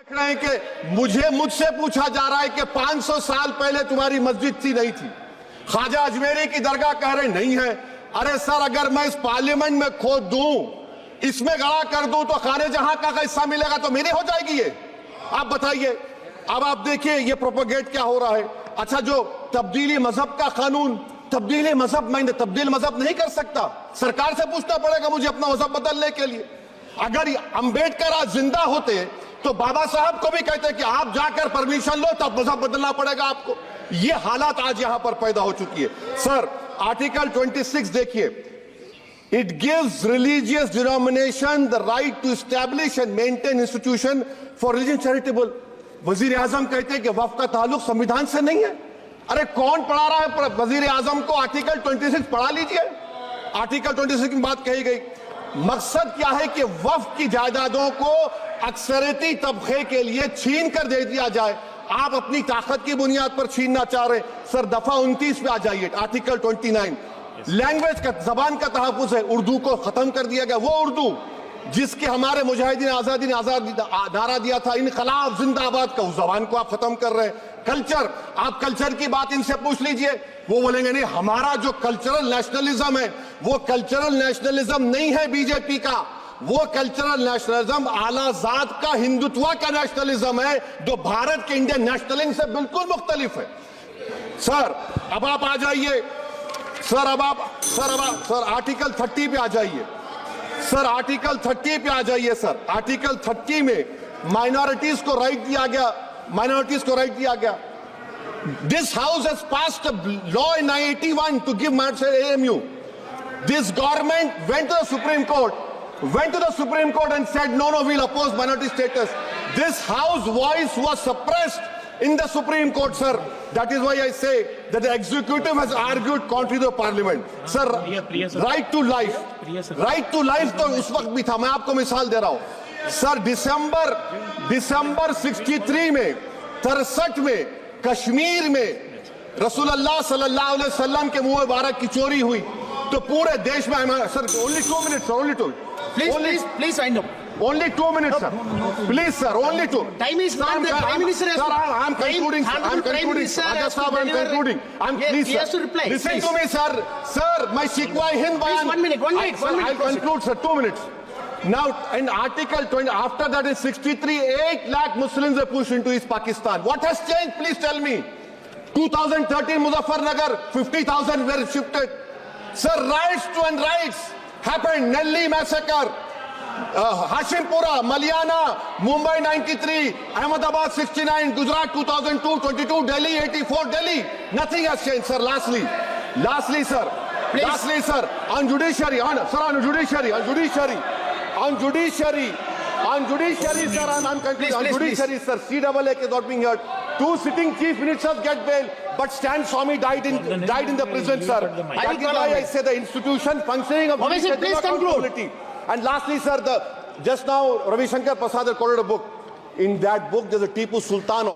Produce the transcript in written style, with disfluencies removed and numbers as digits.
देख रहे हैं कि मुझसे पूछा जा रहा है कि 500 साल पहले तुम्हारी मस्जिद थी नहीं थी। ख्वाजा अजमेरी की दरगाह कह रहे नहीं है। अरे सर, अगर मैं इस पार्लियामेंट में खोद दूं, इसमें गड़ा कर दूं, तो खाने जहां का हिस्सा मिलेगा तो मेरी हो जाएगी ये। आप बताइए। अब आप देखिए ये प्रोपेगेट क्या हो रहा है। अच्छा, जो तब्दीली मजहब का कानून, तब्दीली मजहब, मैं तब्दील मजहब नहीं कर सकता। सरकार से पूछना पड़ेगा मुझे अपना मजहब बदलने के लिए। अगर अंबेडकर आज जिंदा होते तो बाबा साहब को भी कहते कि आप जाकर परमिशन लो, तब मजहब बदलना पड़ेगा आपको। ये हालात आज यहां पर पैदा हो चुकी है। सर, आर्टिकल 26 देखिए, it gives religious denomination the right to establish and maintain institution for religion charitable. वजीर आजम कहते हैं कि वक्फ का ताल्लुक संविधान से नहीं है। अरे कौन पढ़ा रहा है वजीर आजम को? आर्टिकल 26 पढ़ा लीजिए। आर्टिकल 26 की बात कही गई। मकसद क्या है कि वक्फ की जायदादों को अक्सरियती तबके के लिए छीन कर दे दिया जाए। आप अपनी ताकत की बुनियाद पर छीनना चाह रहे। सर, दफा 29 पे आ जाइए, आर्टिकल 29। लैंग्वेज का, जबान का तहफ्फुज है। उर्दू को खत्म कर दिया गया। वो उर्दू जिसके हमारे मुजाहिदीन आजादी ने आजादी नारा दिया था, इनकलाब जिंदाबाद का, उस जबान को आप खत्म कर रहे हैं। कल्चर, आप कल्चर की बात इनसे पूछ लीजिए, वो बोलेंगे नहीं, हमारा जो कल्चरल नेशनलिज्म है वो कल्चरल नेशनलिज्म नहीं है बीजेपी का। वो कल्चरल नेशनलिज्म आला जात का, हिंदुत्व का नेशनलिज्म है, जो भारत के इंडियन नेशनलिज्म से बिल्कुल मुख्तलिफ है। सर, अब आप आ जाइए। सर आर्टिकल 30 पे आ जाइए। सर, आर्टिकल 30 पे आ जाइए। सर, आर्टिकल 30 में माइनॉरिटीज को राइट दिया गया। This house has passed a law in 1981 to give AMU. This government went to the Supreme Court and said no, we'll oppose minority status. This house voice was suppressed in the Supreme Court, sir. That is why I say that the executive has argued contrary to the parliament. Sir, right to life तो उस वक्त भी था। मैं आपको मिसाल दे रहा हूं। सर, दिसंबर 63 में, 63 में कश्मीर में रसूलुल्लाह सल्लल्लाहु अलैहि वसल्लम के मुंह मुबारक की चोरी हुई तो पूरे देश में, sir, only 2 minutes, sir, only 2. Please wind up. Only 2 minutes, sir. Please, sir, only 2. Time is gone. The Prime Minister has. Sir, I'm concluding. Sir, I'm concluding. I'm concluding. Please, he has to reply. Listen to me, sir. Sir, my Shikwa Hind Bayan. 1 minute. I'll conclude, sir. 2 minutes. Now, in Article 20, after that in 63, 8 lakh Muslims were pushed into East Pakistan. What has changed? Please tell me. 2013, Muzaffarnagar, 50,000 were shifted. Sir, riots happened. Nelli massacre, Hashimpura, Malyana, Mumbai 93, Ahmedabad 69, Gujarat 2002, 22, Delhi 84, Delhi. Nothing has changed, sir. Lastly, sir. Please. Lastly, sir, on judiciary, sir, I'm concluding. Sir, sir, CAA is not being heard. 2 sitting chief ministers get bail, but Stan Swamy died in the prison, sir. That is why I say the institution functioning of accountability. And lastly, sir, just now Ravi Shankar Prasad quoted a book. In that book, there's a Tipu Sultan.